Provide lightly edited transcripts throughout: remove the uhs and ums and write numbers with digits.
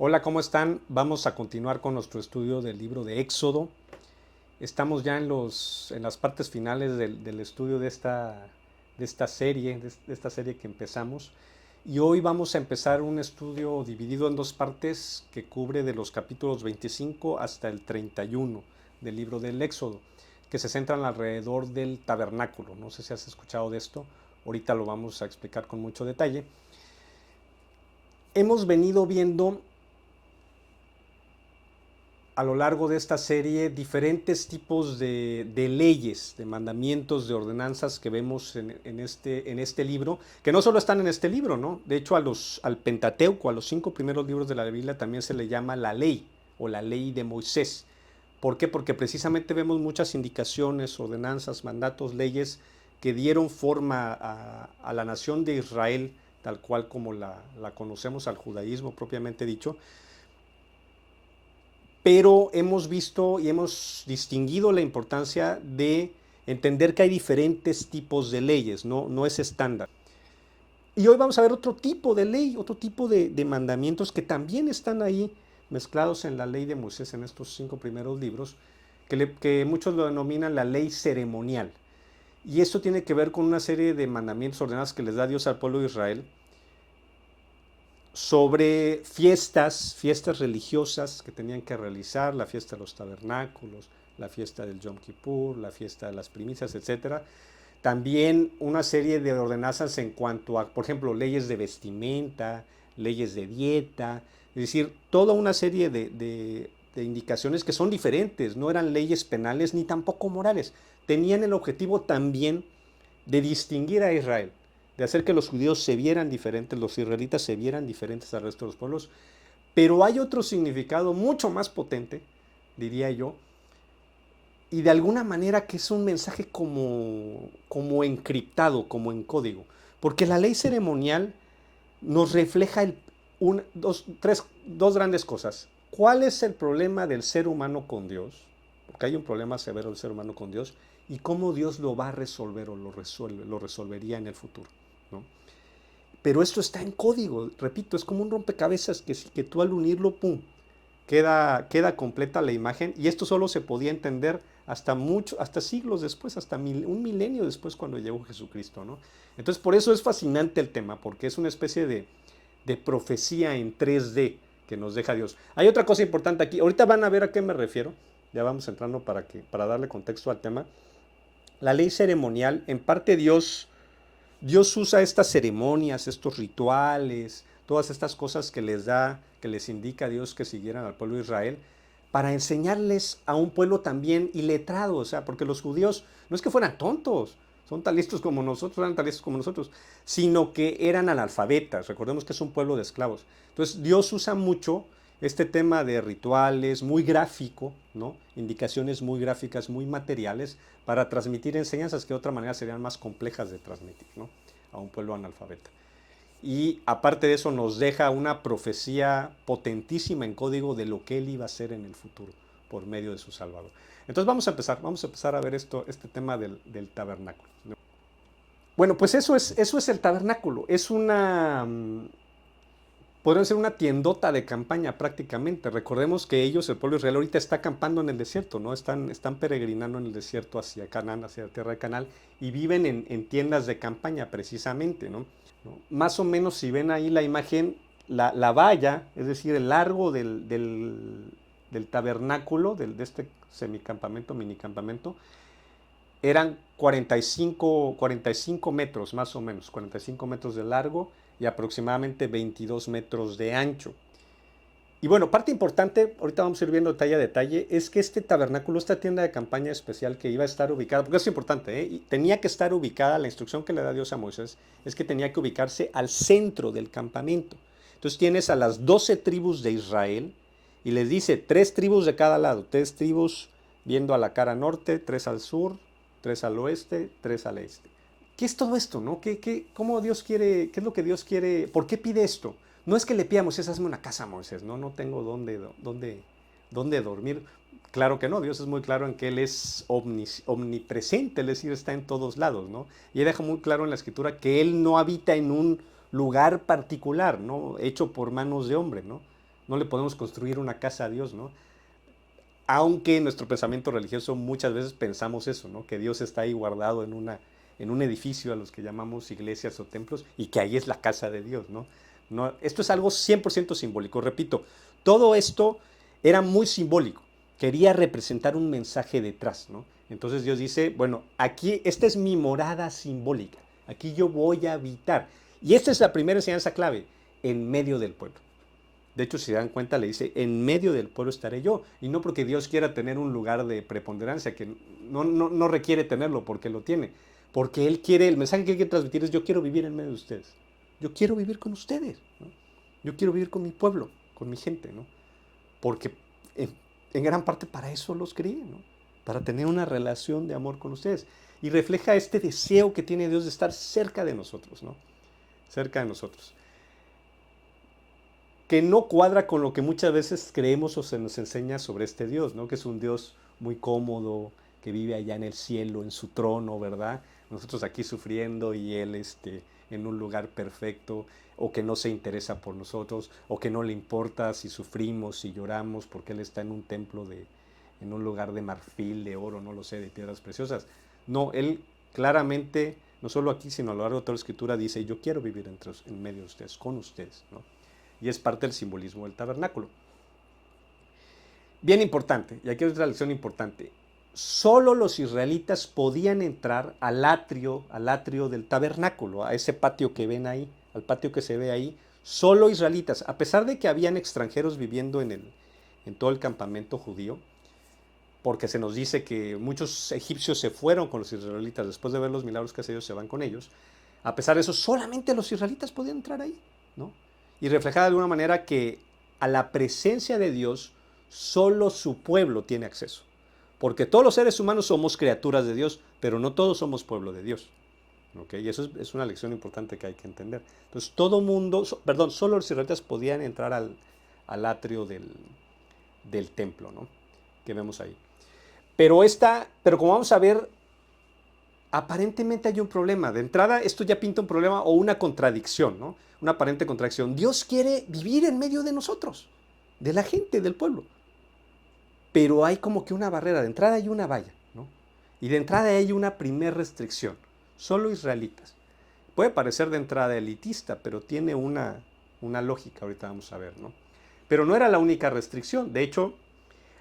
Hola, ¿cómo están? Vamos a continuar con nuestro estudio del libro de Éxodo. Estamos ya en las partes finales del estudio de esta serie que empezamos. Y hoy vamos a empezar un estudio dividido en dos partes que cubre de los capítulos 25 hasta el 31 del libro del Éxodo, que se centran alrededor del tabernáculo. No sé si has escuchado de esto, ahorita lo vamos a explicar con mucho detalle. Hemos venido viendo a lo largo de esta serie diferentes tipos de leyes, de mandamientos, de ordenanzas que vemos en este libro, que no solo están en este libro, ¿no? De hecho, al Pentateuco, a los 5 primeros libros de la Biblia, también se le llama la ley o la ley de Moisés. ¿Por qué? Porque precisamente vemos muchas indicaciones, ordenanzas, mandatos, leyes que dieron forma a la nación de Israel, tal cual como la conocemos, al judaísmo propiamente dicho, pero hemos visto y hemos distinguido la importancia de entender que hay diferentes tipos de leyes, no es estándar. Y hoy vamos a ver otro tipo de ley, otro tipo de mandamientos que también están ahí mezclados en la ley de Moisés, en estos 5 primeros libros, que muchos lo denominan la ley ceremonial. Y esto tiene que ver con una serie de mandamientos ordenados que les da Dios al pueblo de Israel sobre fiestas religiosas que tenían que realizar, la fiesta de los tabernáculos, la fiesta del Yom Kippur, la fiesta de las primicias, etcétera. También una serie de ordenanzas en cuanto a, por ejemplo, leyes de vestimenta, leyes de dieta, es decir, toda una serie de indicaciones que son diferentes, no eran leyes penales ni tampoco morales. Tenían el objetivo también de distinguir a Israel, de hacer que los judíos se vieran diferentes, los israelitas se vieran diferentes al resto de los pueblos. Pero hay otro significado mucho más potente, diría yo, y de alguna manera que es un mensaje como encriptado, como en código. Porque la ley ceremonial nos refleja dos grandes cosas. ¿Cuál es el problema del ser humano con Dios? Porque hay un problema severo del ser humano con Dios. Y cómo Dios lo va a resolver o lo resolvería en el futuro, ¿no? Pero esto está en código, repito, es como un rompecabezas que tú al unirlo, ¡pum!, queda completa la imagen, y esto solo se podía entender hasta siglos después, un milenio después cuando llegó Jesucristo, ¿no? Entonces por eso es fascinante el tema, porque es una especie de profecía en 3D que nos deja Dios. Hay otra cosa importante aquí, ahorita van a ver a qué me refiero, ya vamos entrando para darle contexto al tema. La ley ceremonial, en parte Dios usa estas ceremonias, estos rituales, todas estas cosas que les indica a Dios que siguieran al pueblo de Israel, para enseñarles a un pueblo también iletrado, o sea, porque los judíos no es que fueran tontos, son tan listos como nosotros, eran tan listos como nosotros, sino que eran analfabetas. Recordemos que es un pueblo de esclavos. Entonces Dios usa mucho este tema de rituales, muy gráfico, ¿no? Indicaciones muy gráficas, muy materiales, para transmitir enseñanzas que de otra manera serían más complejas de transmitir, ¿no?, a un pueblo analfabeta. Y aparte de eso nos deja una profecía potentísima en código de lo que Él iba a hacer en el futuro por medio de su Salvador. Entonces vamos a empezar a ver este tema del tabernáculo. Bueno, pues eso es el tabernáculo. Es podría ser una tiendota de campaña prácticamente. Recordemos que ellos, el pueblo de Israel, ahorita está acampando en el desierto, ¿no? Están peregrinando en el desierto hacia Canaán, hacia la tierra de Canaán, y viven en tiendas de campaña precisamente, ¿no? Más o menos, si ven ahí la imagen, la valla, es decir, el largo del tabernáculo, de este semicampamento, minicampamento, eran 45 metros más o menos, 45 metros de largo y aproximadamente 22 metros de ancho. Y bueno, parte importante, ahorita vamos a ir viendo detalle a detalle, es que este tabernáculo, esta tienda de campaña especial que iba a estar ubicada, porque es importante, y tenía que estar ubicada, la instrucción que le da Dios a Moisés es que tenía que ubicarse al centro del campamento. Entonces tienes a las 12 tribus de Israel y les dice 3 tribus de cada lado, 3 tribus viendo a la cara norte, 3 al sur, 3 al oeste, 3 al este. ¿Qué es todo esto, no? ¿Cómo Dios quiere, qué es lo que Dios quiere, por qué pide esto? No es que le pidamos, hazme una casa a Moisés, no tengo dónde dormir. Claro que no, Dios es muy claro en que Él es omnipresente, es decir, está en todos lados, ¿no? Y Él deja muy claro en la Escritura que Él no habita en un lugar particular, ¿no?, hecho por manos de hombre, ¿no? no le podemos construir una casa a Dios, ¿no? Aunque en nuestro pensamiento religioso muchas veces pensamos eso, ¿no? Que Dios está ahí guardado en un edificio a los que llamamos iglesias o templos y que ahí es la casa de Dios, ¿no? No, esto es algo 100% simbólico. Repito, todo esto era muy simbólico. Quería representar un mensaje detrás, ¿no? Entonces Dios dice, bueno, aquí, esta es mi morada simbólica. Aquí yo voy a habitar. Y esta es la primera enseñanza clave, en medio del pueblo. De hecho, si se dan cuenta, le dice, en medio del pueblo estaré yo. Y no porque Dios quiera tener un lugar de preponderancia, que no requiere tenerlo porque lo tiene. Porque Él quiere, el mensaje que Él quiere transmitir es, yo quiero vivir en medio de ustedes. Yo quiero vivir con ustedes, ¿no? Yo quiero vivir con mi pueblo, con mi gente, ¿no? Porque en gran parte para eso los crié, ¿no? Para tener una relación de amor con ustedes. Y refleja este deseo que tiene Dios de estar cerca de nosotros, ¿no? Cerca de nosotros. Que no cuadra con lo que muchas veces creemos o se nos enseña sobre este Dios, ¿no? Que es un Dios muy cómodo, que vive allá en el cielo, en su trono, ¿verdad? Nosotros aquí sufriendo y Él en un lugar perfecto, o que no se interesa por nosotros, o que no le importa si sufrimos, si lloramos, porque Él está en un templo en un lugar de marfil, de oro, no lo sé, de piedras preciosas. No, Él claramente, no solo aquí, sino a lo largo de toda la Escritura, dice, yo quiero vivir en medio de ustedes, con ustedes, ¿no? Y es parte del simbolismo del tabernáculo. Bien importante, y aquí hay otra lección importante. Solo los israelitas podían entrar al atrio del tabernáculo, a ese patio que ven ahí, al patio que se ve ahí. Solo israelitas, a pesar de que habían extranjeros viviendo en todo el campamento judío, porque se nos dice que muchos egipcios se fueron con los israelitas, después de ver los milagros que hace Dios, se van con ellos. A pesar de eso, solamente los israelitas podían entrar ahí, ¿no? Y reflejar de alguna manera que a la presencia de Dios solo su pueblo tiene acceso. Porque todos los seres humanos somos criaturas de Dios, pero no todos somos pueblo de Dios. ¿Okay? Y eso es una lección importante que hay que entender. Entonces, todo mundo, solo los israelitas podían entrar al atrio del templo, ¿no? Que vemos ahí. Pero como vamos a ver, aparentemente hay un problema. De entrada, esto ya pinta un problema o una contradicción, ¿no? Una aparente contradicción. Dios quiere vivir en medio de nosotros, de la gente, del pueblo. Pero hay como que una barrera. De entrada hay una valla, ¿no? Y de entrada hay una primer restricción. Solo israelitas. Puede parecer de entrada elitista, pero tiene una lógica, ahorita vamos a ver, ¿no? Pero no era la única restricción. De hecho,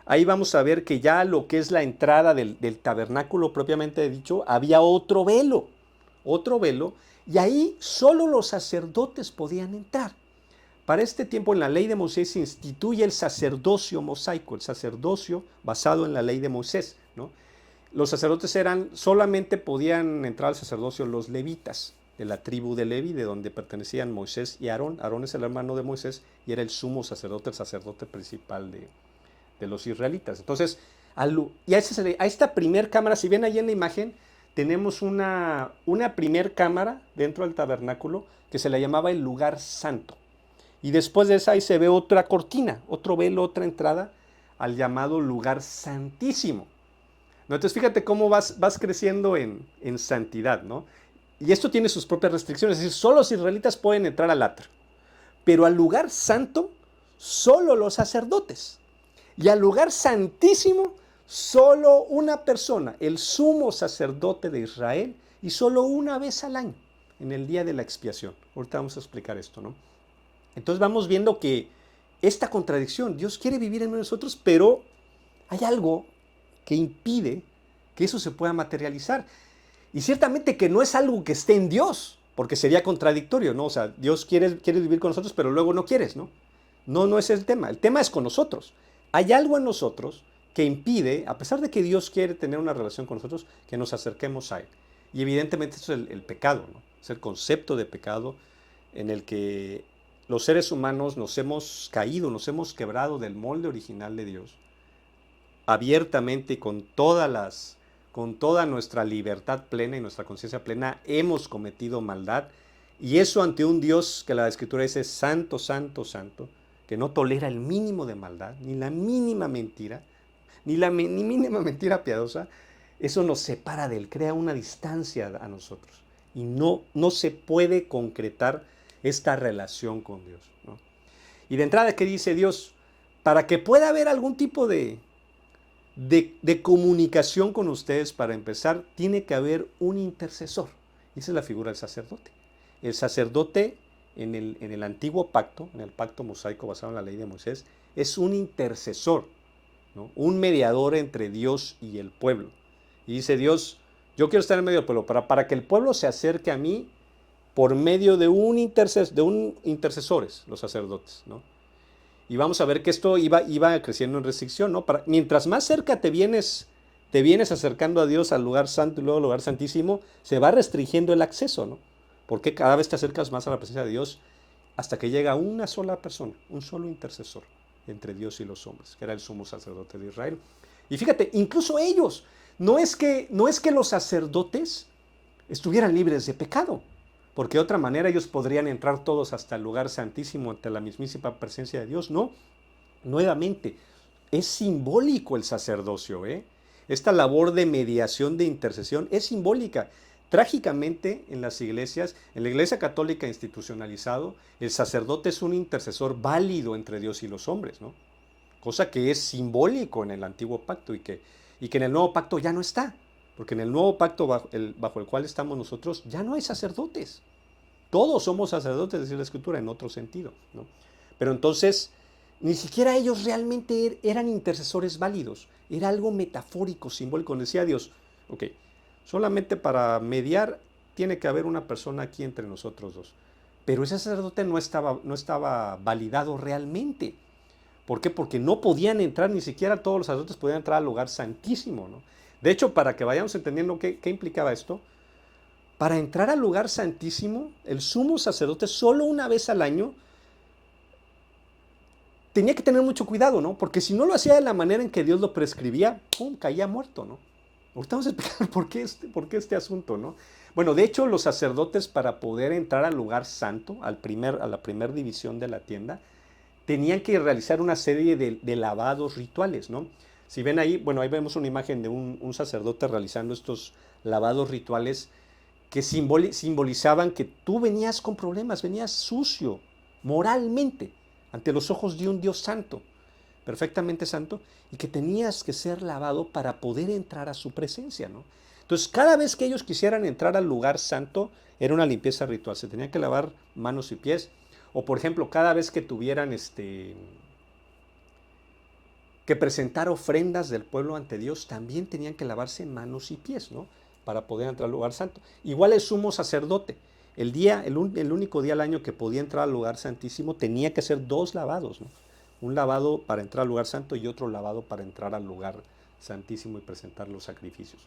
ahí vamos a ver que ya lo que es la entrada del tabernáculo propiamente dicho, había otro velo, y ahí solo los sacerdotes podían entrar. Para este tiempo en la ley de Moisés se instituye el sacerdocio mosaico, el sacerdocio basado en la ley de Moisés, ¿no? Los sacerdotes solamente podían entrar al sacerdocio los levitas, de la tribu de Levi, de donde pertenecían Moisés y Aarón. Aarón es el hermano de Moisés y era el sumo sacerdote, el sacerdote principal de los israelitas. Entonces, y a esta primer cámara, si ven ahí en la imagen, tenemos una primer cámara dentro del tabernáculo que se le llamaba el lugar santo. Y después de esa ahí se ve otra cortina, otro velo, otra entrada al llamado lugar santísimo. ¿No? Entonces fíjate cómo vas creciendo en santidad, ¿no? Y esto tiene sus propias restricciones, es decir, solo los israelitas pueden entrar al atrio, pero al lugar santo solo los sacerdotes. Y al lugar santísimo, solo una persona, el sumo sacerdote de Israel, y solo una vez al año, en el día de la expiación. Ahorita vamos a explicar esto, ¿no? Entonces vamos viendo que esta contradicción, Dios quiere vivir en nosotros, pero hay algo que impide que eso se pueda materializar. Y ciertamente que no es algo que esté en Dios, porque sería contradictorio, ¿no? O sea, Dios quiere vivir con nosotros, pero luego no quieres, ¿no? No es el tema. El tema es con nosotros. Hay algo en nosotros que impide, a pesar de que Dios quiere tener una relación con nosotros, que nos acerquemos a Él. Y evidentemente eso es el pecado, ¿no? Es el concepto de pecado en el que los seres humanos nos hemos caído, nos hemos quebrado del molde original de Dios, abiertamente y con toda nuestra libertad plena y nuestra conciencia plena, hemos cometido maldad. Y eso ante un Dios que la Escritura dice santo, santo, santo, que no tolera el mínimo de maldad, ni la mínima mentira, ni mínima mentira piadosa, eso nos separa de Él, crea una distancia a nosotros. Y no se puede concretar esta relación con Dios, ¿no? Y de entrada, ¿qué dice Dios? Para que pueda haber algún tipo de comunicación con ustedes, para empezar, tiene que haber un intercesor. Y esa es la figura del sacerdote. El sacerdote en el antiguo pacto, en el pacto mosaico basado en la ley de Moisés, es un intercesor, ¿no? Un mediador entre Dios y el pueblo. Y dice Dios, yo quiero estar en medio del pueblo, para que el pueblo se acerque a mí por medio de un intercesores, los sacerdotes, ¿no? Y vamos a ver que esto iba creciendo en restricción, ¿no? Mientras más cerca te vienes acercando a Dios, al lugar santo y luego al lugar santísimo, se va restringiendo el acceso, ¿no? Porque cada vez te acercas más a la presencia de Dios hasta que llega una sola persona, un solo intercesor entre Dios y los hombres, que era el sumo sacerdote de Israel. Y fíjate, incluso ellos, no es que los sacerdotes estuvieran libres de pecado, porque de otra manera ellos podrían entrar todos hasta el lugar santísimo, ante la mismísima presencia de Dios. No, nuevamente, es simbólico el sacerdocio, ¿eh? Esta labor de mediación, de intercesión, es simbólica. Trágicamente, en las iglesias, en la iglesia católica institucionalizado, el sacerdote es un intercesor válido entre Dios y los hombres, ¿no? Cosa que es simbólico en el antiguo pacto y que en el nuevo pacto ya no está. Porque en el nuevo pacto bajo el cual estamos nosotros ya no hay sacerdotes. Todos somos sacerdotes, dice la Escritura, en otro sentido, ¿no? Pero entonces, ni siquiera ellos realmente eran intercesores válidos. Era algo metafórico, simbólico. Decía Dios, ok, solamente para mediar tiene que haber una persona aquí entre nosotros dos. Pero ese sacerdote no estaba validado realmente. ¿Por qué? Porque no podían entrar, ni siquiera todos los sacerdotes podían entrar al lugar santísimo, ¿no? De hecho, para que vayamos entendiendo qué implicaba esto, para entrar al lugar santísimo, el sumo sacerdote solo una vez al año tenía que tener mucho cuidado, ¿no? Porque si no lo hacía de la manera en que Dios lo prescribía, ¡pum!, caía muerto, ¿no? Ahorita vamos a explicar por qué este asunto, ¿no? Bueno, de hecho, los sacerdotes, para poder entrar al lugar santo, a la primera división de la tienda, tenían que realizar una serie de lavados rituales, ¿no? Si ven ahí, bueno, ahí vemos una imagen de un sacerdote realizando estos lavados rituales que simbolizaban que tú venías con problemas, venías sucio moralmente ante los ojos de un Dios santo, perfectamente santo, y que tenías que ser lavado para poder entrar a su presencia, ¿no? Entonces, cada vez que ellos quisieran entrar al lugar santo, era una limpieza ritual, se tenían que lavar manos y pies, o por ejemplo, cada vez que tuvieran que presentar ofrendas del pueblo ante Dios, también tenían que lavarse manos y pies, ¿no? Para poder entrar al lugar santo. Igual el sumo sacerdote, el único día al año que podía entrar al lugar santísimo, tenía que hacer dos lavados, ¿no? Un lavado para entrar al lugar santo y otro lavado para entrar al lugar santísimo y presentar los sacrificios.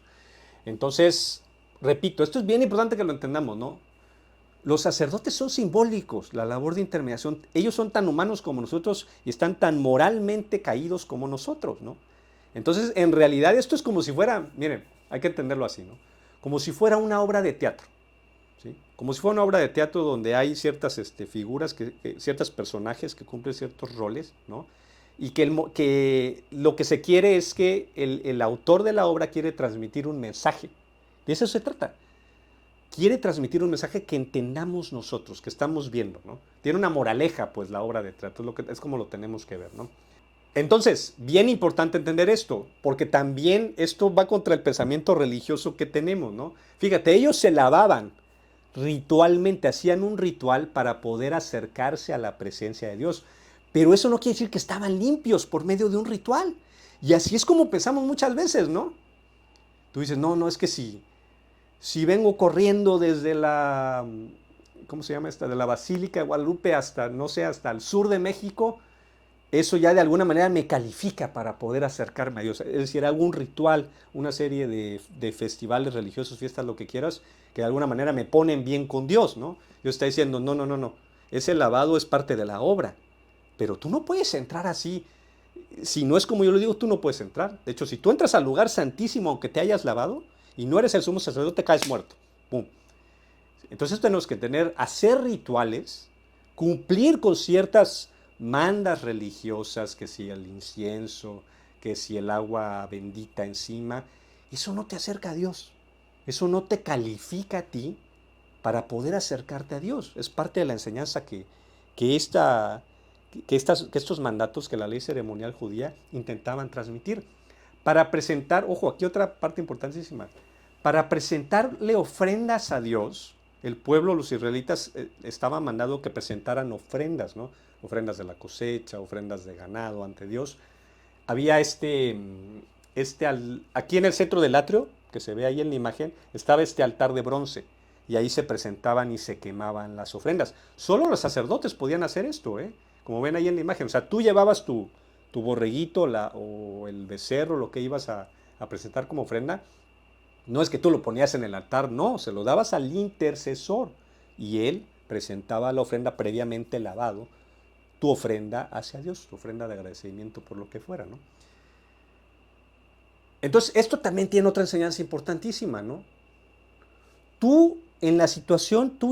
Entonces, repito, esto es bien importante que lo entendamos, ¿no? Los sacerdotes son simbólicos, la labor de intermediación. Ellos son tan humanos como nosotros y están tan moralmente caídos como nosotros, ¿no? Entonces, en realidad esto es como si fuera, miren, hay que entenderlo así, ¿no? Como si fuera una obra de teatro, ¿sí? Como si fuera una obra de teatro donde hay ciertas figuras, ciertos personajes que cumplen ciertos roles, ¿no? Y que lo que se quiere es que el autor de la obra quiere transmitir un mensaje. De eso se trata. Quiere transmitir un mensaje que entendamos nosotros, que estamos viendo, ¿no? Tiene una moraleja, pues, la obra de teatro, es como lo tenemos que ver, ¿no? Entonces, bien importante entender esto, porque también esto va contra el pensamiento religioso que tenemos, ¿no? Fíjate, ellos se lavaban ritualmente, hacían un ritual para poder acercarse a la presencia de Dios, pero eso no quiere decir que estaban limpios por medio de un ritual. Y así es como pensamos muchas veces, ¿no? Tú dices, no, es que si vengo corriendo desde ¿cómo se llama esta? De la Basílica de Guadalupe hasta, no sé, hasta el sur de México, eso ya de alguna manera me califica para poder acercarme a Dios. Es decir, hago un ritual, una serie de festivales religiosos, fiestas, lo que quieras, que de alguna manera me ponen bien con Dios, ¿no? Dios está diciendo, no. Ese lavado es parte de la obra. Pero tú no puedes entrar así. Si no es como yo lo digo, tú no puedes entrar. De hecho, si tú entras al lugar santísimo, aunque te hayas lavado, y no eres el sumo sacerdote, caes muerto. ¡Pum! Entonces tenemos que hacer rituales, cumplir con ciertas mandas religiosas, que si el incienso, que si el agua bendita encima. Eso no te acerca a Dios. Eso no te califica a ti para poder acercarte a Dios. Es parte de la enseñanza que que estos mandatos que la ley ceremonial judía intentaban transmitir. Para presentar, ojo, aquí otra parte importantísima, para presentarle ofrendas a Dios, el pueblo, los israelitas, estaban mandando que presentaran ofrendas, ¿no? Ofrendas de la cosecha, ofrendas de ganado ante Dios. Había aquí en el centro del atrio, que se ve ahí en la imagen, estaba este altar de bronce. Y ahí se presentaban y se quemaban las ofrendas. Solo los sacerdotes podían hacer esto, ¿eh? Como ven ahí en la imagen. O sea, tú llevabas tu borreguito o el becerro, lo que ibas a presentar como ofrenda. No es que tú lo ponías en el altar, no, se lo dabas al intercesor. Y él presentaba la ofrenda previamente lavado, tu ofrenda hacia Dios, tu ofrenda de agradecimiento por lo que fuera, ¿no? Entonces, esto también tiene otra enseñanza importantísima, ¿no? Tú y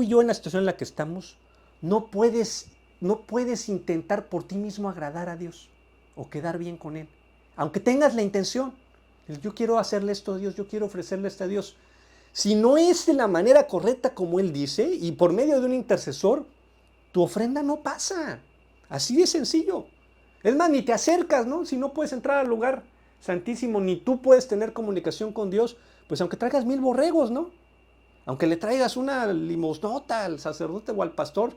yo en la situación en la que estamos, no puedes, no puedes intentar por ti mismo agradar a Dios o quedar bien con Él. Aunque tengas la intención, yo quiero hacerle esto a Dios, yo quiero ofrecerle esto a Dios. Si no es de la manera correcta como Él dice y por medio de un intercesor, tu ofrenda no pasa. Así de sencillo. Es más, ni te acercas, ¿no? Si no puedes entrar al lugar santísimo, ni tú puedes tener comunicación con Dios, pues aunque traigas 1000 borregos, ¿no? Aunque le traigas una limosnota al sacerdote o al pastor,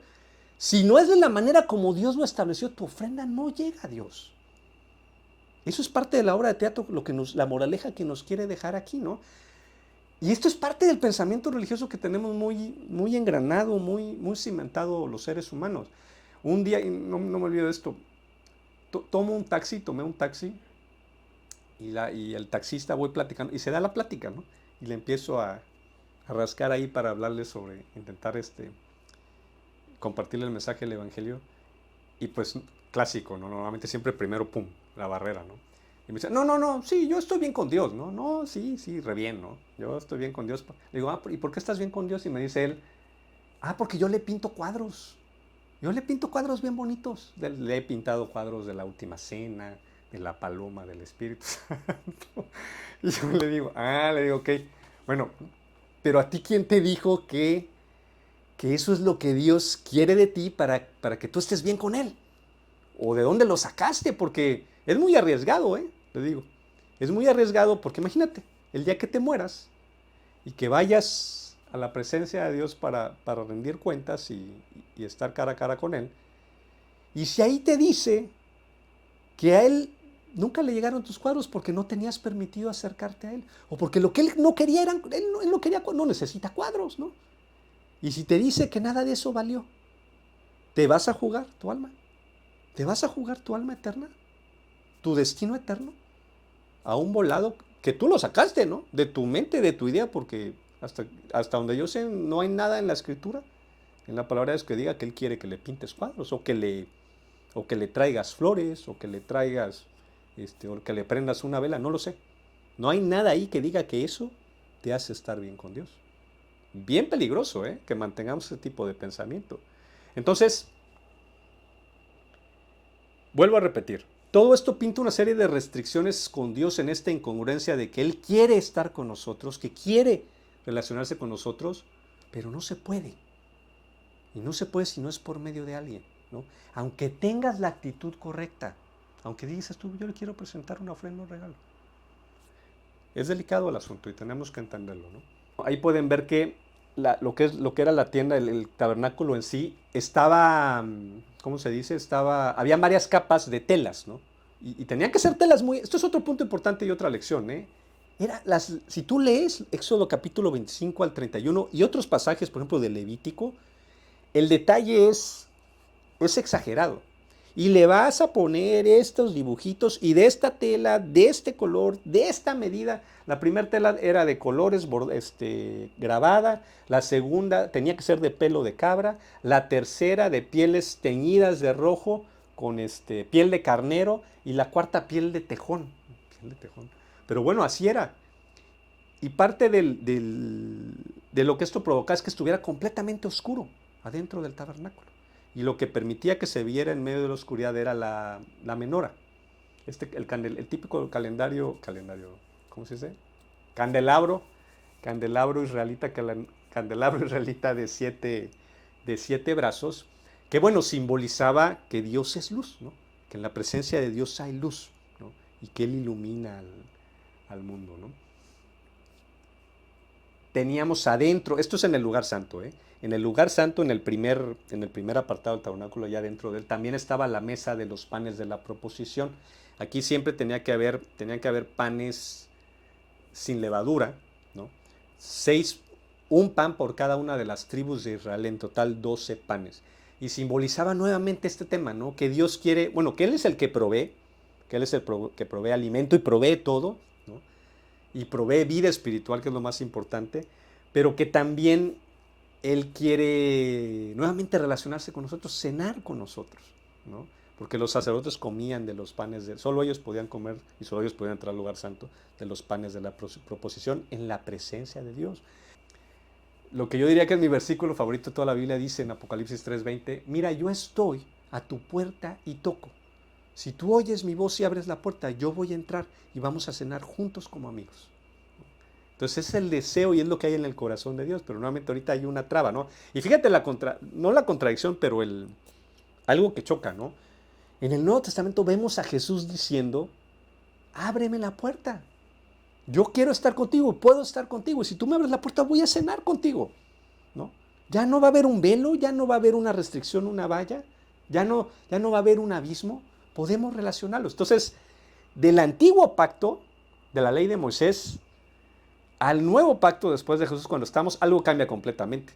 si no es de la manera como Dios lo estableció, tu ofrenda no llega a Dios. Eso es parte de la obra de teatro, la moraleja que nos quiere dejar aquí, ¿no? Y esto es parte del pensamiento religioso que tenemos muy engranado, muy cimentado los seres humanos. Un día, y no me olvido de esto, tomé un taxi y el taxista voy platicando, y se da la plática, ¿no? Y le empiezo a rascar ahí para hablarle sobre, intentar compartirle el mensaje del Evangelio. Y pues clásico, ¿no? Normalmente siempre primero, pum, la barrera, ¿no? Y me dice, no, sí, yo estoy bien con Dios, ¿no? No, sí, re bien, ¿no? Yo estoy bien con Dios. Le digo, ¿y por qué estás bien con Dios? Y me dice él, porque yo le pinto cuadros. Yo le pinto cuadros bien bonitos. Le he pintado cuadros de la Última Cena, de la Paloma, del Espíritu Santo. Y yo le digo, ok, bueno, pero a ti quién te dijo que eso es lo que Dios quiere de ti para que tú estés bien con Él. ¿O de dónde lo sacaste? Porque es muy arriesgado, le digo. Es muy arriesgado porque imagínate, el día que te mueras y que vayas a la presencia de Dios para rendir cuentas y estar cara a cara con Él. Y si ahí te dice que a Él nunca le llegaron tus cuadros porque no tenías permitido acercarte a Él. O porque lo que Él no quería no necesita cuadros, ¿no? Y si te dice que nada de eso valió, ¿te vas a jugar tu alma? ¿Te vas a jugar tu alma eterna? ¿Tu destino eterno? A un volado que tú lo sacaste, ¿no? De tu mente, de tu idea, porque hasta donde yo sé no hay nada en la escritura, en la palabra de Dios que diga que Él quiere que le pintes cuadros o que le traigas flores o que le traigas, o que le prendas una vela, no lo sé. No hay nada ahí que diga que eso te hace estar bien con Dios. Bien peligroso, que mantengamos ese tipo de pensamiento. Entonces, vuelvo a repetir, todo esto pinta una serie de restricciones con Dios en esta incongruencia de que Él quiere estar con nosotros, que quiere relacionarse con nosotros, pero no se puede. Y no se puede si no es por medio de alguien, ¿no? Aunque tengas la actitud correcta, aunque digas tú, yo le quiero presentar una ofrenda, un regalo. Es delicado el asunto y tenemos que entenderlo, ¿no? Ahí pueden ver que lo que era la tienda, el tabernáculo en sí, estaba, ¿cómo se dice? Había varias capas de telas, ¿no? Y tenían que ser telas esto es otro punto importante y otra lección, ¿eh? Si tú lees Éxodo capítulo 25 al 31 y otros pasajes, por ejemplo, de Levítico, el detalle es exagerado. Y le vas a poner estos dibujitos y de esta tela, de este color, de esta medida. La primera tela era de colores grabada, la segunda tenía que ser de pelo de cabra, la tercera de pieles teñidas de rojo con piel de carnero y la cuarta piel de tejón. Pero bueno, así era. Y parte de lo que esto provocaba es que estuviera completamente oscuro adentro del tabernáculo. Y lo que permitía que se viera en medio de la oscuridad era la menora. El típico calendario, ¿cómo se dice? Candelabro israelita de siete brazos, que bueno, simbolizaba que Dios es luz, ¿no? Que en la presencia de Dios hay luz, ¿no? Y que Él ilumina al mundo, ¿no? Teníamos adentro, esto es en el lugar santo, ¿eh? En el lugar santo, en el primer apartado del tabernáculo, ya dentro de él, también estaba la mesa de los panes de la proposición. Aquí siempre tenían que haber panes sin levadura, ¿no? Un pan por cada una de las tribus de Israel, en total 12 panes. Y simbolizaba nuevamente este tema, ¿no? Que Dios quiere, bueno, que Él es el que provee, que Él es el que provee alimento y provee todo, ¿no? Y provee vida espiritual, que es lo más importante, pero que también Él quiere nuevamente relacionarse con nosotros, cenar con nosotros, ¿no? Porque los sacerdotes comían de los panes, solo ellos podían comer y solo ellos podían entrar al lugar santo de los panes de la proposición en la presencia de Dios. Lo que yo diría que es mi versículo favorito de toda la Biblia dice en Apocalipsis 3:20, mira, yo estoy a tu puerta y toco. Si tú oyes mi voz y abres la puerta, yo voy a entrar y vamos a cenar juntos como amigos. Entonces es el deseo y es lo que hay en el corazón de Dios, pero nuevamente ahorita hay una traba, ¿no? Y fíjate, no la contradicción, pero algo que choca, ¿no? En el Nuevo Testamento vemos a Jesús diciendo, ábreme la puerta. Yo quiero estar contigo, puedo estar contigo. Y si tú me abres la puerta, voy a cenar contigo, ¿no? Ya no va a haber un velo, ya no va a haber una restricción, una valla, ya no va a haber un abismo. Podemos relacionarlos. Entonces, del antiguo pacto, de la ley de Moisés, al nuevo pacto después de Jesús, cuando estamos, algo cambia completamente,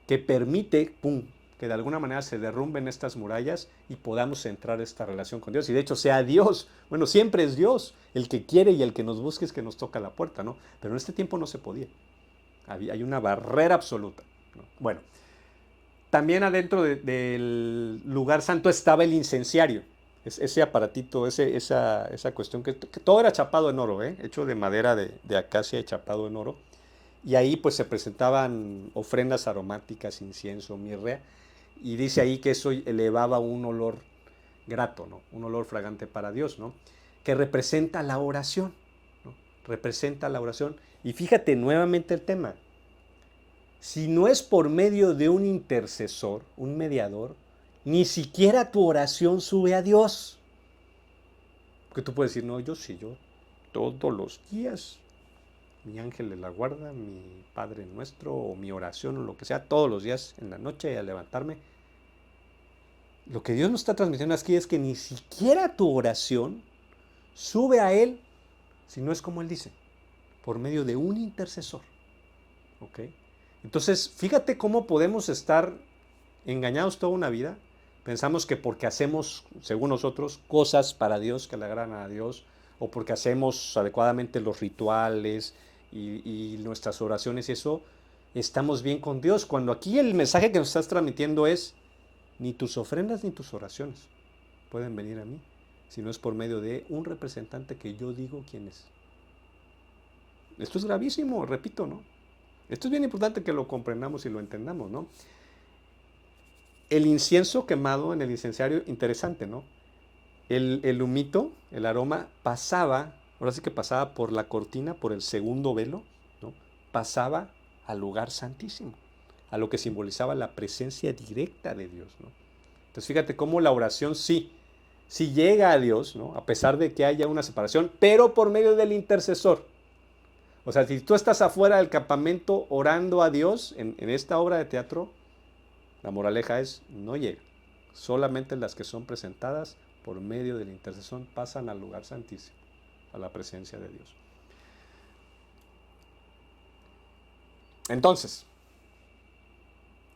que permite, pum, que de alguna manera se derrumben estas murallas y podamos entrar a esta relación con Dios. Y de hecho sea Dios, bueno, siempre es Dios el que quiere y el que nos busque es que nos toca la puerta, ¿no? Pero en este tiempo no se podía. Hay una barrera absoluta, ¿no? Bueno, también adentro del lugar santo estaba el incenciario. Ese aparatito, esa cuestión, que todo era chapado en oro, hecho de madera de acacia y chapado en oro. Y ahí pues se presentaban ofrendas aromáticas, incienso, mirra, y dice ahí que eso elevaba un olor grato, ¿no? Un olor fragante para Dios, ¿no? Que representa la oración, ¿no? Representa la oración. Y fíjate nuevamente el tema. Si no es por medio de un intercesor, un mediador, ni siquiera tu oración sube a Dios. Porque tú puedes decir, no, yo todos los días, mi ángel de la guarda, mi Padre Nuestro, o mi oración, o lo que sea, todos los días en la noche al levantarme. Lo que Dios nos está transmitiendo aquí es que ni siquiera tu oración sube a Él, si no es como Él dice, por medio de un intercesor. ¿Ok? Entonces, fíjate cómo podemos estar engañados toda una vida. Pensamos que porque hacemos, según nosotros, cosas para Dios que le agradan a Dios, o porque hacemos adecuadamente los rituales y nuestras oraciones y eso, estamos bien con Dios. Cuando aquí el mensaje que nos estás transmitiendo es, ni tus ofrendas ni tus oraciones pueden venir a mí, si no es por medio de un representante que yo digo quién es. Esto es gravísimo, repito, ¿no? Esto es bien importante que lo comprendamos y lo entendamos, ¿no? El incienso quemado en el incenciario, interesante, ¿no? El humito, el aroma, ahora sí que pasaba por la cortina, por el segundo velo, ¿no? Pasaba al lugar santísimo, a lo que simbolizaba la presencia directa de Dios, ¿no? Entonces fíjate cómo la oración sí llega a Dios, ¿no? A pesar de que haya una separación, pero por medio del intercesor. O sea, si tú estás afuera del campamento orando a Dios en esta obra de teatro, la moraleja es, no llega. Solamente las que son presentadas por medio de la intercesión pasan al lugar santísimo, a la presencia de Dios. Entonces,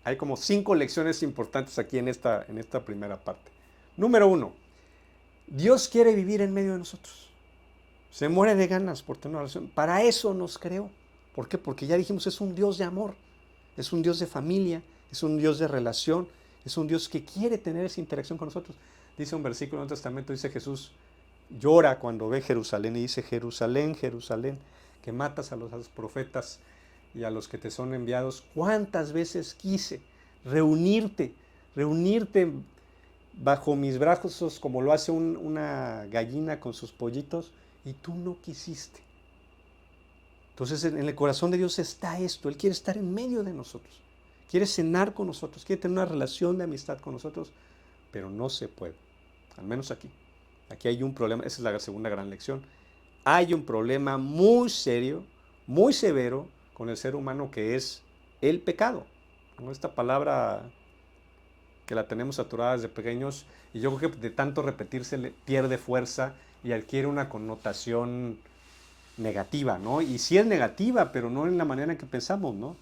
hay como 5 lecciones importantes aquí en esta primera parte. Número 1, Dios quiere vivir en medio de nosotros. Se muere de ganas por tener una relación. Para eso nos creó. ¿Por qué? Porque ya dijimos, es un Dios de amor, es un Dios de familia, es un Dios de relación, es un Dios que quiere tener esa interacción con nosotros. Dice un versículo en el Testamento, dice Jesús, llora cuando ve Jerusalén y dice, Jerusalén, Jerusalén, que matas a los profetas y a los que te son enviados. ¿Cuántas veces quise reunirte bajo mis brazos como lo hace una gallina con sus pollitos y tú no quisiste? Entonces en el corazón de Dios está esto, Él quiere estar en medio de nosotros, quiere cenar con nosotros, quiere tener una relación de amistad con nosotros, pero no se puede, al menos aquí. Aquí hay un problema, esa es la segunda gran lección. Hay un problema muy serio, muy severo con el ser humano, que es el pecado. Esta palabra que la tenemos saturada desde pequeños, y yo creo que de tanto repetirse pierde fuerza y adquiere una connotación negativa, ¿no? Y sí es negativa, pero no en la manera en que pensamos, ¿no?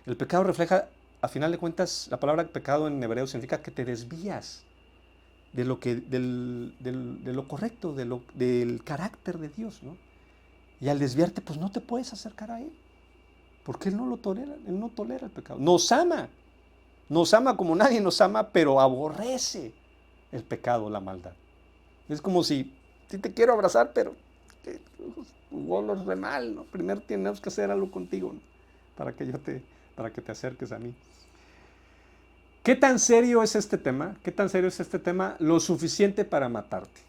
El pecado refleja, a final de cuentas, la palabra pecado en hebreo significa que te desvías de lo correcto, del carácter de Dios, ¿no? Y al desviarte, pues no te puedes acercar a Él, porque Él no lo tolera, Él no tolera el pecado. Nos ama como nadie nos ama, pero aborrece el pecado, la maldad. Es como si te quiero abrazar, pero hueles re mal, ¿no? Primero tenemos que hacer algo contigo, ¿no? para que te acerques a mí. ¿Qué tan serio es este tema? ¿Qué tan serio es este tema? Lo suficiente para matarte.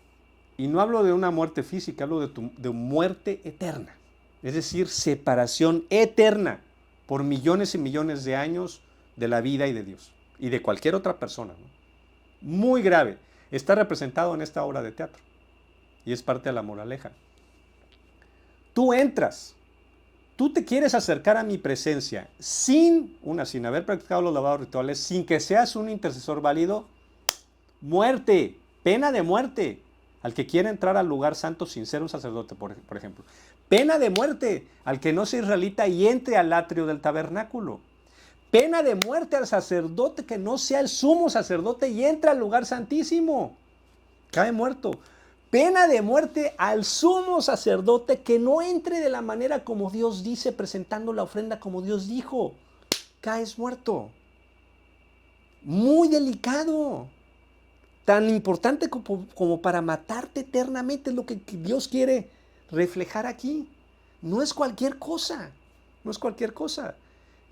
Y no hablo de una muerte física, hablo de muerte eterna. Es decir, separación eterna por millones y millones de años de la vida y de Dios. Y de cualquier otra persona, ¿no? Muy grave. Está representado en esta obra de teatro. Y es parte de la moraleja. Tú entras. Tú te quieres acercar a mi presencia sin haber practicado los lavados rituales, sin que seas un intercesor válido, muerte, pena de muerte. Al que quiera entrar al lugar santo sin ser un sacerdote, por ejemplo. Pena de muerte al que no sea israelita y entre al atrio del tabernáculo. Pena de muerte al sacerdote que no sea el sumo sacerdote y entra al lugar santísimo. Cae muerto. Pena de muerte al sumo sacerdote que no entre de la manera como Dios dice, presentando la ofrenda como Dios dijo. Caes muerto. Muy delicado. Tan importante como para matarte eternamente es lo que Dios quiere reflejar aquí. No es cualquier cosa. No es cualquier cosa.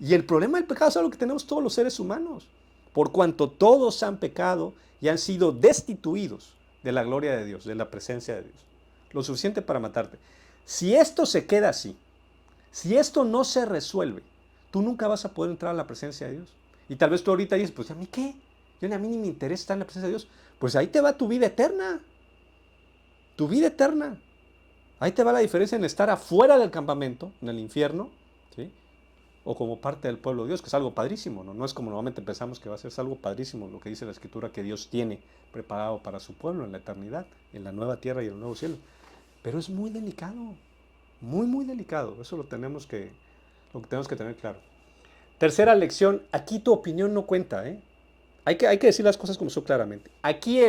Y el problema del pecado es algo que tenemos todos los seres humanos. Por cuanto todos han pecado y han sido destituidos de la gloria de Dios, de la presencia de Dios. Lo suficiente para matarte. Si esto se queda así, si esto no se resuelve, tú nunca vas a poder entrar a la presencia de Dios. Y tal vez tú ahorita dices, pues ¿a mí qué? A mí ni me interesa estar en la presencia de Dios. Pues ahí te va tu vida eterna. Tu vida eterna. Ahí te va la diferencia en estar afuera del campamento, en el infierno, ¿sí? O como parte del pueblo de Dios, que es algo padrísimo, ¿no? No es como normalmente pensamos que va a ser, es algo padrísimo lo que dice la Escritura que Dios tiene preparado para su pueblo en la eternidad, en la nueva tierra y en el nuevo cielo. Pero es muy delicado, muy, muy delicado. Eso lo que tenemos que tener claro. Tercera lección, aquí tu opinión no cuenta, ¿eh? Hay que decir las cosas como son claramente. Aquí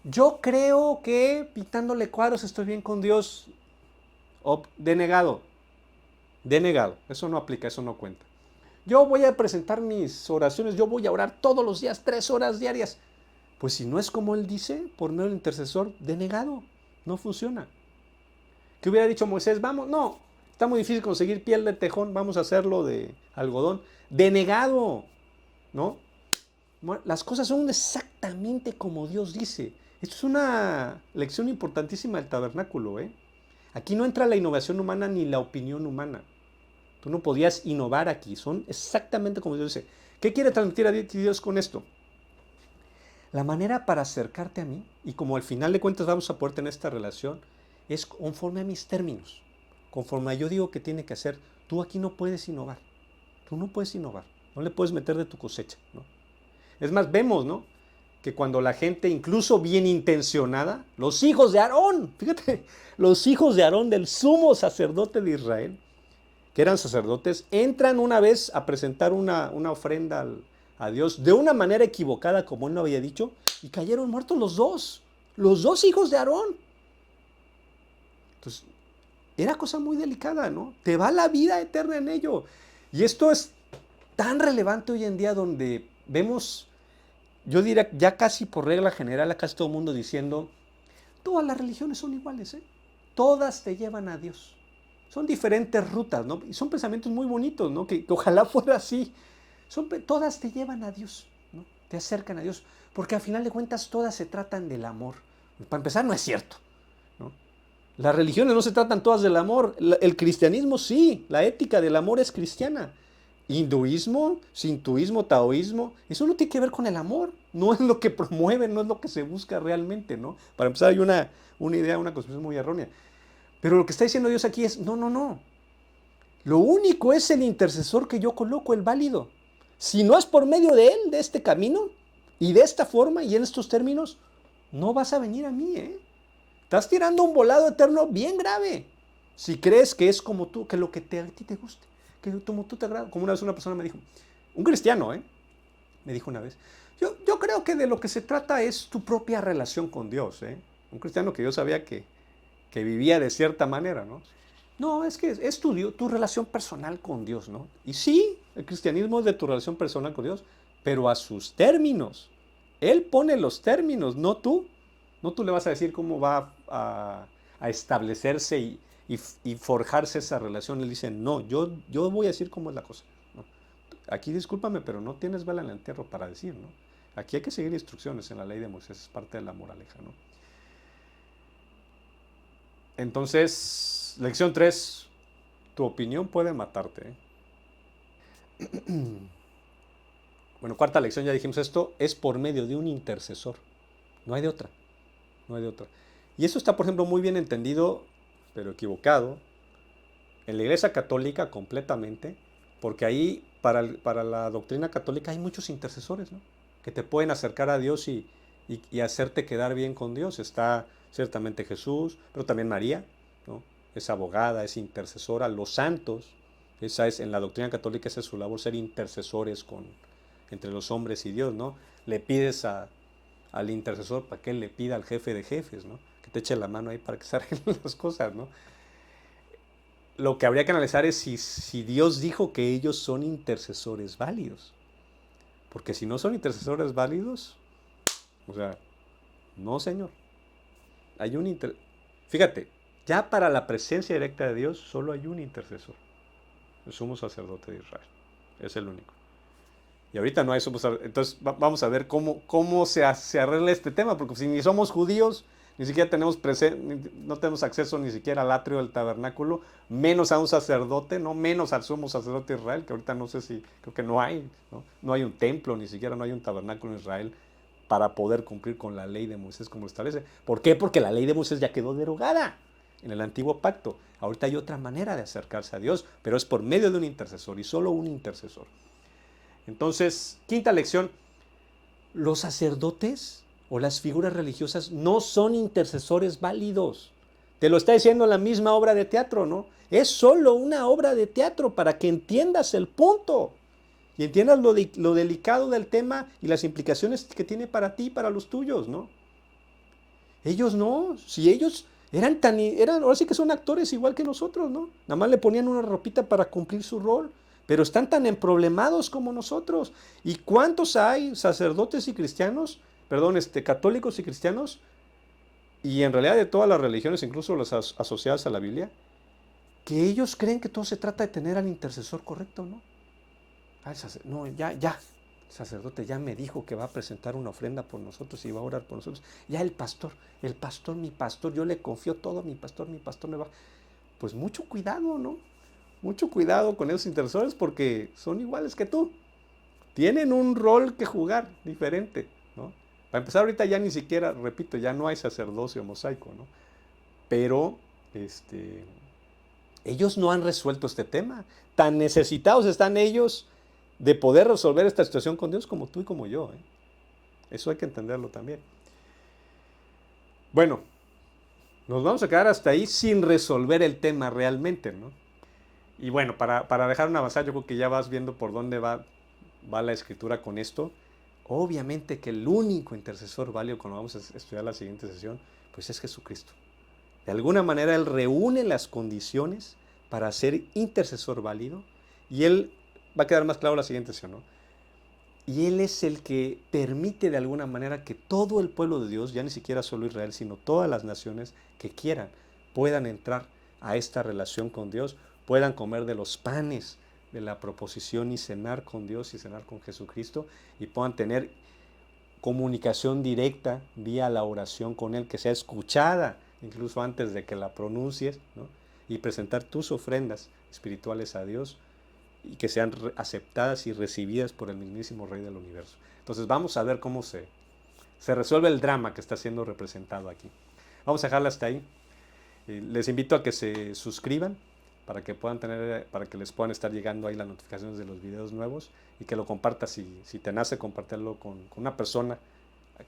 yo creo que pintándole cuadros estoy bien con Dios, denegado. Denegado, eso no aplica, eso no cuenta. Yo voy a presentar mis oraciones, yo voy a orar todos los días, 3 horas diarias. Pues si no es como Él dice, por medio del intercesor, denegado, no funciona. ¿Qué hubiera dicho Moisés? Vamos, no, está muy difícil conseguir piel de tejón, vamos a hacerlo de algodón. Denegado, ¿no? Las cosas son exactamente como Dios dice. Esto es una lección importantísima del tabernáculo, ¿eh? Aquí no entra la innovación humana ni la opinión humana. Tú no podías innovar aquí. Son exactamente como Dios dice. ¿Qué quiere transmitir a Dios con esto? La manera para acercarte a mí, y como al final de cuentas vamos a poder tener esta relación, es conforme a mis términos. Conforme a yo digo que tiene que hacer. Tú aquí no puedes innovar. Tú no puedes innovar. No le puedes meter de tu cosecha, ¿no? Es más, vemos, ¿no?, que cuando la gente, incluso bien intencionada, los hijos de Aarón, fíjate, los hijos de Aarón, del sumo sacerdote de Israel, que eran sacerdotes, entran una vez a presentar una ofrenda a Dios de una manera equivocada, como él no había dicho, y cayeron muertos los dos hijos de Aarón. Entonces, era cosa muy delicada, ¿no? Te va la vida eterna en ello. Y esto es tan relevante hoy en día, donde vemos, yo diría ya casi por regla general, a casi todo el mundo diciendo, todas las religiones son iguales, ¿eh? Todas te llevan a Dios. Son diferentes rutas, ¿no? Y son pensamientos muy bonitos, ¿no? Que ojalá fuera así. Todas te llevan a Dios, ¿no? Te acercan a Dios. Porque al final de cuentas todas se tratan del amor. Para empezar, no es cierto, ¿no? Las religiones no se tratan todas del amor. El cristianismo sí, la ética del amor es cristiana. hinduismo, sintoísmo, taoísmo, eso no tiene que ver con el amor, no es lo que promueve, no es lo que se busca realmente, ¿no? Para empezar hay una idea, una concepción muy errónea. Pero lo que está diciendo Dios aquí es, no, no, no. Lo único es el intercesor que yo coloco, el válido. Si no es por medio de él, de este camino, y de esta forma, y en estos términos, no vas a venir a mí, ¿eh? Estás tirando un volado eterno bien grave. Si crees que es como tú, que lo que a ti te guste, que como tú te agrada. Como una vez una persona me dijo, un cristiano, me dijo una vez, yo creo que de lo que se trata es tu propia relación con Dios, ¿eh? Un cristiano que yo sabía que vivía de cierta manera, ¿no? No, es que es tu relación personal con Dios, ¿no? Y sí, el cristianismo es de tu relación personal con Dios, pero a sus términos. Él pone los términos, no tú. No tú le vas a decir cómo va a establecerse y forjarse esa relación. Él dice, no, yo voy a decir cómo es la cosa, ¿no? Aquí discúlpame, pero no tienes vela en el entierro para decir, ¿no? Aquí hay que seguir instrucciones en la ley de Moisés, es parte de la moraleja, ¿no? Entonces, lección 3, tu opinión puede matarte, ¿eh? Bueno, cuarta lección, ya dijimos esto, es por medio de un intercesor. No hay de otra, no hay de otra. Y eso está, por ejemplo, muy bien entendido, pero equivocado, en la Iglesia Católica completamente, porque ahí para la doctrina católica hay muchos intercesores, ¿no? Que te pueden acercar a Dios y hacerte quedar bien con Dios. Está ciertamente Jesús, pero también María, ¿no? Es abogada, es intercesora, los santos, esa es, en la doctrina católica esa es su labor, ser intercesores entre los hombres y Dios, ¿no? Le pides al intercesor para que él le pida al jefe de jefes, ¿no? Que te eche la mano ahí para que se arreglen las cosas, ¿no? Lo que habría que analizar es si Dios dijo que ellos son intercesores válidos. Porque si no son intercesores válidos, o sea, no, señor. Hay un Fíjate, ya para la presencia directa de Dios solo hay un intercesor, el sumo sacerdote de Israel. Es el único. Y ahorita no hay sumo sacerdote. Entonces vamos a ver cómo se arregla este tema, porque si ni somos judíos, ni siquiera no tenemos acceso ni siquiera al atrio del tabernáculo, menos a un sacerdote, no menos al sumo sacerdote de Israel, que ahorita no sé si, creo que no hay, ¿no? No hay un templo, ni siquiera no hay un tabernáculo en Israel para poder cumplir con la ley de Moisés como lo establece. ¿Por qué? Porque la ley de Moisés ya quedó derogada en el antiguo pacto. Ahorita hay otra manera de acercarse a Dios, pero es por medio de un intercesor y solo un intercesor. Entonces, quinta lección, los sacerdotes o las figuras religiosas no son intercesores válidos. Te lo está diciendo la misma obra de teatro, ¿no? Es solo una obra de teatro para que entiendas el punto y entiendas lo delicado del tema y las implicaciones que tiene para ti y para los tuyos, ¿no? Ellos no, si ellos ahora sí que son actores igual que nosotros, ¿no? Nada más le ponían una ropita para cumplir su rol, pero están tan emproblemados como nosotros. ¿Y cuántos hay sacerdotes y cristianos, perdón, católicos y cristianos, y en realidad de todas las religiones, incluso las asociadas a la Biblia, que ellos creen que todo se trata de tener al intercesor correcto, ¿no? No, ya, el sacerdote ya me dijo que va a presentar una ofrenda por nosotros y va a orar por nosotros. Ya el pastor, mi pastor, yo le confío todo, mi pastor me va. Pues mucho cuidado, ¿no? Mucho cuidado con esos intercesores porque son iguales que tú. Tienen un rol que jugar diferente, ¿no? Para empezar, ahorita ya ni siquiera, repito, ya no hay sacerdocio mosaico, ¿no? Pero, ellos no han resuelto este tema. Tan necesitados están ellos de poder resolver esta situación con Dios como tú y como yo, ¿eh? Eso hay que entenderlo también. Bueno, nos vamos a quedar hasta ahí sin resolver el tema realmente, ¿no? Y bueno, para dejar una avanzada, yo creo que ya vas viendo por dónde va la escritura con esto. Obviamente que el único intercesor válido, cuando vamos a estudiar la siguiente sesión, pues es Jesucristo. De alguna manera Él reúne las condiciones para ser intercesor válido y Él va a quedar más claro la siguiente sesión, ¿no? Y Él es el que permite de alguna manera que todo el pueblo de Dios, ya ni siquiera solo Israel, sino todas las naciones que quieran, puedan entrar a esta relación con Dios, puedan comer de los panes de la proposición y cenar con Dios y cenar con Jesucristo y puedan tener comunicación directa vía la oración con Él, que sea escuchada incluso antes de que la pronuncies, ¿no? Y presentar tus ofrendas espirituales a Dios y que sean aceptadas y recibidas por el mismísimo Rey del Universo. Entonces vamos a ver cómo se resuelve el drama que está siendo representado aquí. Vamos a dejarla hasta ahí. Les invito a que se suscriban para que puedan tener, para que les puedan estar llegando ahí las notificaciones de los videos nuevos, y que lo compartas. Si te nace compartirlo con una persona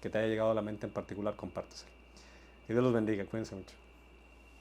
que te haya llegado a la mente en particular, compárteselo. Que Dios los bendiga, cuídense mucho.